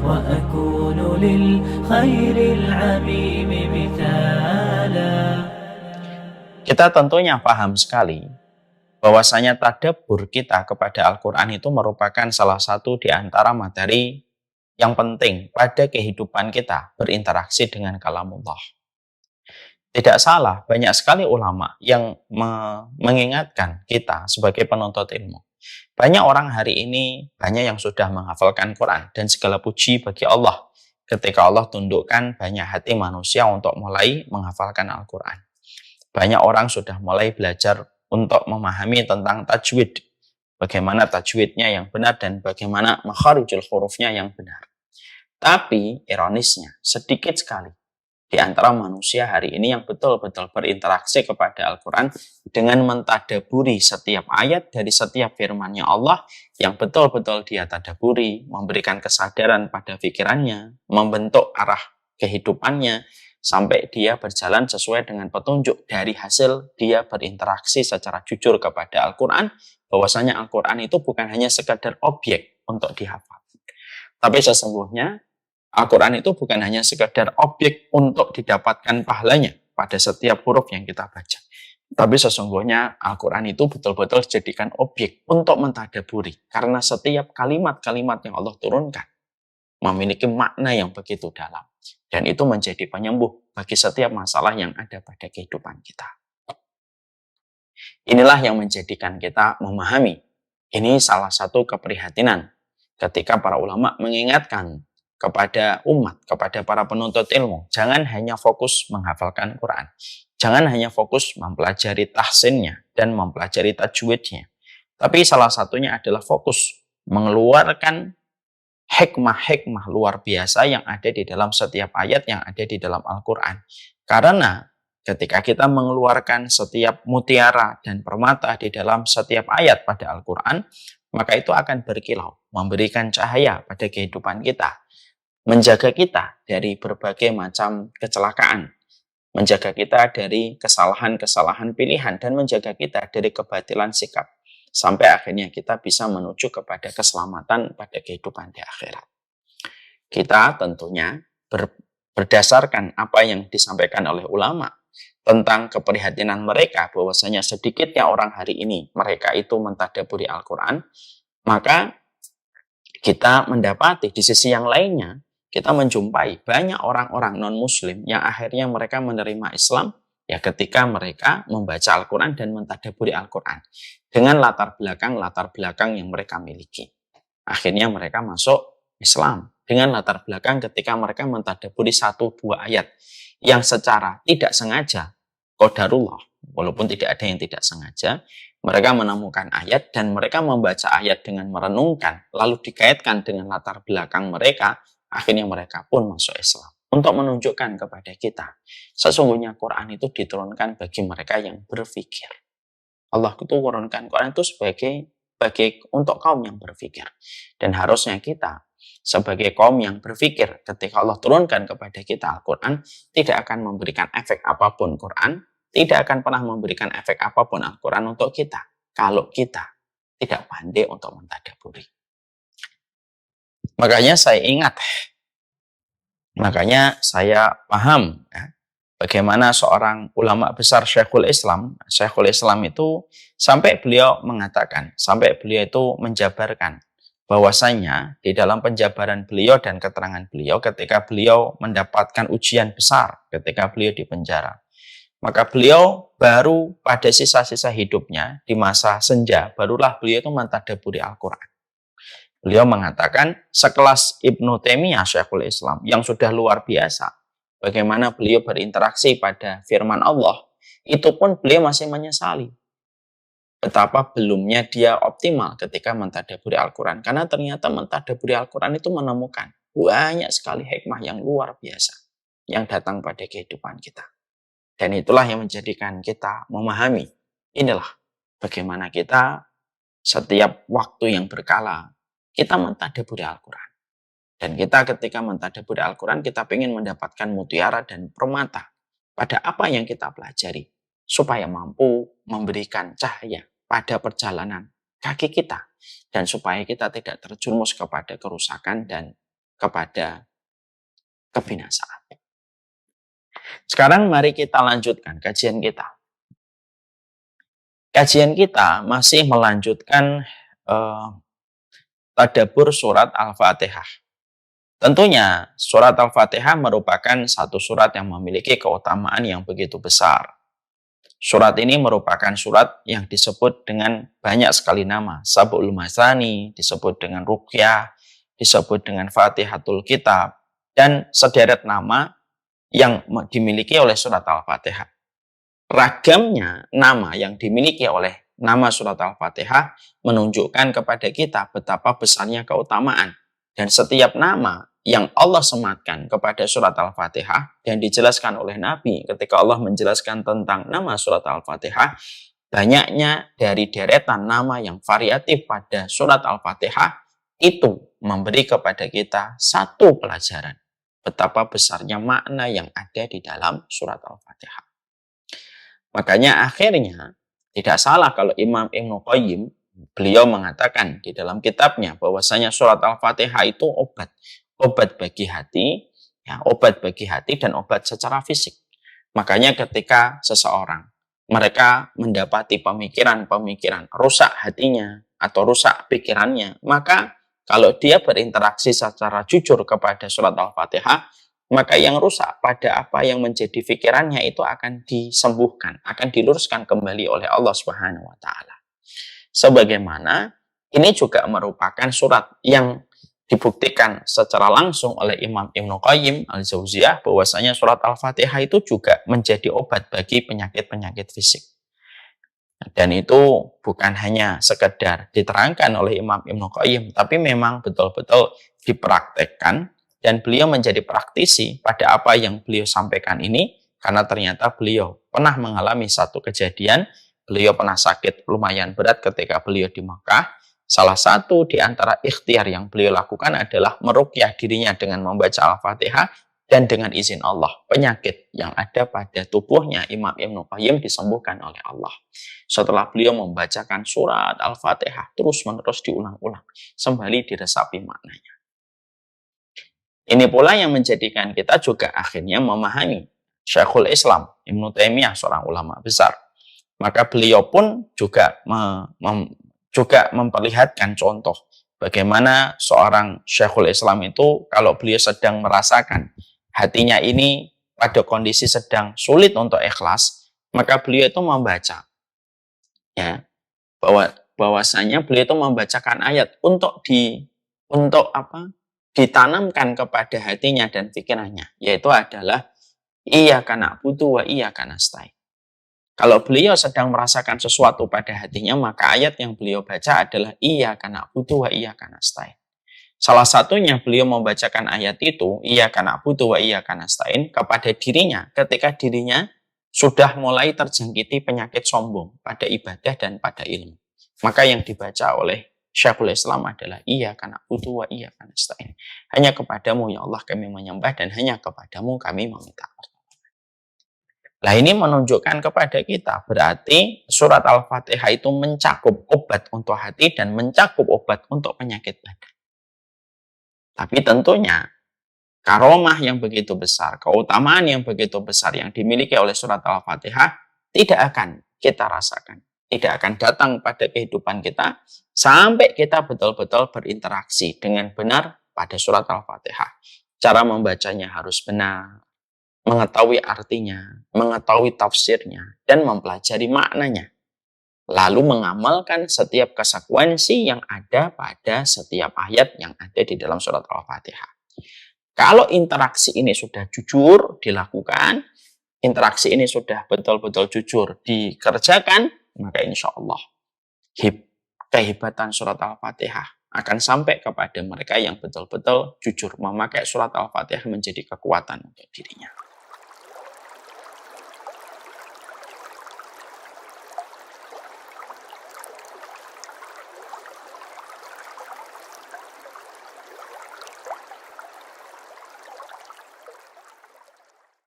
وأكون للخير العميم مثالا. Kita tentunya paham sekali bahwasanya tadabbur kita kepada Al-Quran itu merupakan salah satu di antara materi yang penting pada kehidupan kita berinteraksi dengan kalamullah. Tidak salah, banyak sekali ulama yang mengingatkan kita sebagai penuntut ilmu. Banyak orang hari ini, banyak yang sudah menghafalkan Quran, dan segala puji bagi Allah ketika Allah tundukkan banyak hati manusia untuk mulai menghafalkan Al-Quran. Banyak orang sudah mulai belajar untuk memahami tentang tajwid, bagaimana tajwidnya yang benar dan bagaimana makharijul hurufnya yang benar. Tapi ironisnya, sedikit sekali di antara manusia hari ini yang betul-betul berinteraksi kepada Al-Quran dengan mentadaburi setiap ayat dari setiap firman-Nya Allah yang betul-betul dia tadaburi, memberikan kesadaran pada pikirannya, membentuk arah kehidupannya, sampai dia berjalan sesuai dengan petunjuk dari hasil dia berinteraksi secara jujur kepada Al-Quran, bahwasanya Al-Quran itu bukan hanya sekadar objek untuk dihafal. Tapi sesungguhnya Al-Quran itu bukan hanya sekadar objek untuk didapatkan pahalanya pada setiap huruf yang kita baca. Tapi sesungguhnya Al-Quran itu betul-betul dijadikan objek untuk mentadaburi. Karena setiap kalimat-kalimat yang Allah turunkan memiliki makna yang begitu dalam. Dan itu menjadi penyembuh bagi setiap masalah yang ada pada kehidupan kita. Inilah yang menjadikan kita memahami. Ini salah satu keprihatinan ketika para ulama mengingatkan kepada umat, kepada para penuntut ilmu, jangan hanya fokus menghafalkan Quran. Jangan hanya fokus mempelajari tahsinnya dan mempelajari tajwidnya. Tapi salah satunya adalah fokus mengeluarkan hikmah-hikmah luar biasa yang ada di dalam setiap ayat yang ada di dalam Al-Quran. Karena ketika kita mengeluarkan setiap mutiara dan permata di dalam setiap ayat pada Al-Quran, maka itu akan berkilau, memberikan cahaya pada kehidupan kita, menjaga kita dari berbagai macam kecelakaan, menjaga kita dari kesalahan-kesalahan pilihan, dan menjaga kita dari kebatilan sikap, sampai akhirnya kita bisa menuju kepada keselamatan pada kehidupan di akhirat. Kita tentunya berdasarkan apa yang disampaikan oleh ulama tentang keprihatinan mereka bahwasanya sedikitnya orang hari ini mereka itu mentadaburi Al-Quran, maka kita mendapati di sisi yang lainnya kita menjumpai banyak orang-orang non-muslim yang akhirnya mereka menerima Islam ya ketika mereka membaca Al-Quran dan mentadaburi Al-Quran dengan latar belakang yang mereka miliki. Akhirnya mereka masuk Islam dengan latar belakang ketika mereka mentadaburi satu dua ayat yang secara tidak sengaja, qadarullah, walaupun tidak ada yang tidak sengaja, mereka menemukan ayat dan mereka membaca ayat dengan merenungkan, lalu dikaitkan dengan latar belakang mereka, akhirnya mereka pun masuk Islam. Untuk menunjukkan kepada kita, sesungguhnya Quran itu diturunkan bagi mereka yang berpikir. Allah itu turunkan Quran itu sebagai untuk kaum yang berpikir. Dan harusnya kita sebagai kaum yang berpikir ketika Allah turunkan kepada kita Al-Quran tidak akan memberikan efek apapun Quran, tidak akan pernah memberikan efek apapun Al-Quran untuk kita kalau kita tidak pandai untuk mentadaburi. Makanya saya paham ya, bagaimana seorang ulama besar Syekhul Islam itu sampai beliau mengatakan, sampai beliau itu menjabarkan bahwasanya di dalam penjabaran beliau dan keterangan beliau ketika beliau mendapatkan ujian besar ketika beliau di penjara. Maka beliau baru pada sisa-sisa hidupnya di masa senja, barulah beliau itu mentadaburi Al-Quran. Beliau mengatakan sekelas Ibnu Taimiyah Syekhul Islam yang sudah luar biasa, bagaimana beliau berinteraksi pada firman Allah, itu pun beliau masih menyesali betapa belumnya dia optimal ketika mentadaburi Al-Quran. Karena ternyata mentadaburi Al-Quran itu menemukan banyak sekali hikmah yang luar biasa yang datang pada kehidupan kita. Dan itulah yang menjadikan kita memahami, inilah bagaimana kita setiap waktu yang berkala, kita mentadaburi Al-Quran. Dan kita ketika mentadaburi Al-Quran, kita ingin mendapatkan mutiara dan permata pada apa yang kita pelajari, supaya mampu memberikan cahaya pada perjalanan kaki kita, dan supaya kita tidak terjerumus kepada kerusakan dan kepada kebinasaan. Sekarang mari kita lanjutkan kajian kita. Kajian kita masih melanjutkan tadabbur surat Al-Fatihah. Tentunya surat Al-Fatihah merupakan satu surat yang memiliki keutamaan yang begitu besar. Surat ini merupakan surat yang disebut dengan banyak sekali nama. Sab'ul Masani, disebut dengan Ruqyah, disebut dengan Fatihatul Kitab, dan sederet nama yang dimiliki oleh surat Al-Fatihah. Ragamnya nama yang dimiliki oleh nama surat Al-Fatihah menunjukkan kepada kita betapa besarnya keutamaan. Dan setiap nama yang Allah sematkan kepada surat Al-Fatihah dan dijelaskan oleh Nabi ketika Allah menjelaskan tentang nama surat Al-Fatihah, banyaknya dari deretan nama yang variatif pada surat Al-Fatihah itu memberi kepada kita satu pelajaran. Betapa besarnya makna yang ada di dalam surat Al-Fatihah. Makanya akhirnya tidak salah kalau Imam Ibnu Qayyim beliau mengatakan di dalam kitabnya bahwasanya surat Al-Fatihah itu obat bagi hati, ya, obat bagi hati dan obat secara fisik. Makanya ketika seseorang mereka mendapati pemikiran-pemikiran rusak hatinya atau rusak pikirannya, maka kalau dia berinteraksi secara jujur kepada surat Al-Fatihah, maka yang rusak pada apa yang menjadi pikirannya itu akan disembuhkan, akan diluruskan kembali oleh Allah Subhanahu wa taala. Sebagaimana ini juga merupakan surat yang dibuktikan secara langsung oleh Imam Ibnu Qayyim Al-Jauziyah bahwasanya surat Al-Fatihah itu juga menjadi obat bagi penyakit-penyakit fisik. Dan itu bukan hanya sekedar diterangkan oleh Imam Ibnu Qayyim, tapi memang betul-betul dipraktekkan dan beliau menjadi praktisi pada apa yang beliau sampaikan ini karena ternyata beliau pernah mengalami satu kejadian. Beliau pernah sakit lumayan berat ketika beliau di Makkah. Salah satu di antara ikhtiar yang beliau lakukan adalah meruqyah dirinya dengan membaca Al-Fatihah dan dengan izin Allah. Penyakit yang ada pada tubuhnya Imam Ibnu Qayyim disembuhkan oleh Allah. Setelah beliau membacakan surat Al-Fatihah terus-menerus diulang-ulang sembari diresapi maknanya. Ini pula yang menjadikan kita juga akhirnya memahami Syekhul Islam Ibnu Taimiyah, seorang ulama besar. Maka beliau pun juga memperlihatkan contoh bagaimana seorang Syekhul Islam itu kalau beliau sedang merasakan hatinya ini pada kondisi sedang sulit untuk ikhlas, maka beliau itu membaca, ya, bahwasanya beliau itu membacakan ayat untuk ditanamkan kepada hatinya dan pikirannya, yaitu adalah iyyaka na'budu wa iyyaka nasta'in. Kalau beliau sedang merasakan sesuatu pada hatinya, maka ayat yang beliau baca adalah iyyaka na'budu wa iyyaka nasta'in. Salah satunya beliau membacakan ayat itu, iyyaka na'budu wa iyyaka nasta'in, kepada dirinya ketika dirinya sudah mulai terjangkiti penyakit sombong pada ibadah dan pada ilmu. Maka yang dibaca oleh Syekhul Islam adalah iyyaka na'budu wa iyyaka nasta'in. Hanya kepadamu ya Allah kami menyembah dan hanya kepadamu kami meminta pertolongan. Nah ini menunjukkan kepada kita berarti surat Al-Fatihah itu mencakup obat untuk hati dan mencakup obat untuk penyakit badan. Tapi tentunya karomah yang begitu besar, keutamaan yang begitu besar yang dimiliki oleh surat Al-Fatihah tidak akan kita rasakan, tidak akan datang pada kehidupan kita sampai kita betul-betul berinteraksi dengan benar pada surat Al-Fatihah. Cara membacanya harus benar, mengetahui artinya, mengetahui tafsirnya, dan mempelajari maknanya. Lalu mengamalkan setiap konsekuensi yang ada pada setiap ayat yang ada di dalam surat Al-Fatihah. Kalau interaksi ini sudah jujur dilakukan, interaksi ini sudah betul-betul jujur dikerjakan, maka insya Allah kehebatan surat Al-Fatihah akan sampai kepada mereka yang betul-betul jujur memakai surat Al-Fatihah menjadi kekuatan untuk dirinya.